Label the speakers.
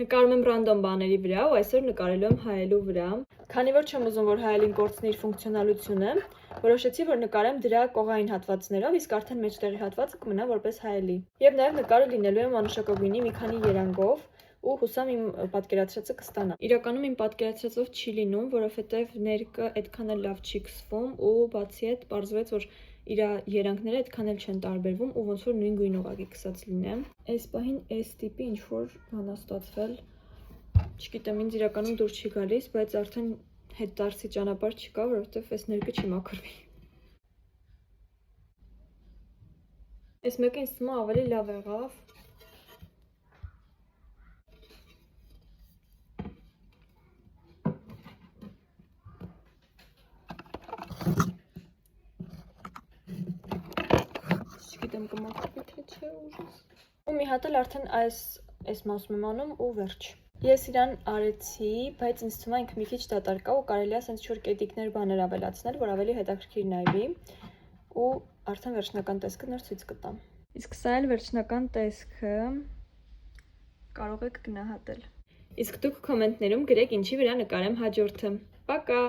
Speaker 1: Նկարում եմ ռանդոմ բաների վրա ու այսօր նկարելու եմ հայելու վրա։ Քանի որ չեմ ուզում, որ հայելին կորցնի իր ֆունկցիոնալությունը, որոշեցի, որ նկարեմ դրա կողային հատվածներով, իսկ արդեն մեջտեղի հատվածը կմնա որպես հայելի։ Եվ նաև նկարը լինելու է մանուշակագույնի մի քանի երանգով ու հուսամ իմ պատկերացրածը կստանա։ Իրականում իմ պատկերացրածով չի լինում, որովհետև ներկը այդքան էլ լավ չի քսվում ու բացի այդ պարզվեց, որ իր երանգները այդքան էլ չեն տարբերվում ու ոնց որ նույն գույն ուղղակի քսած լինեմ։ Այս պահին այս տիպի ինչ որ բան է ստացվել։ Չգիտեմ, ինձ իրականում դուր չի գալիս, բայց արդեն հետդարձի ճանապարհ չկա, որովհետև այս ներկը չի մաքրվի։ Այս մեկը ինձ թվում է ավելի լավ եղավ։ Չգիտեմ կմաքրվի թե չէ ուժս։ Ու մի հատ էլ արդեն այս մասում եմ անում ու վերջ։ Ես իրան արեցի, բայց ինձ թվում է ինքը մի քիչ դատարկ է ու կարելի է ասենց չոր կետիկներ բաներ ավելացնել, որ ավելի հետաքրքիր նայվի ու արդեն վերջնական տեսքը նոր ցույց կտամ։ Իսկ սա էլ վերջնական տեսքը կարող եք գնահատել։ Իսկ դուք կոմենտներում գրեք ինչի վրա նկարեմ հաջորդը։ Պակա։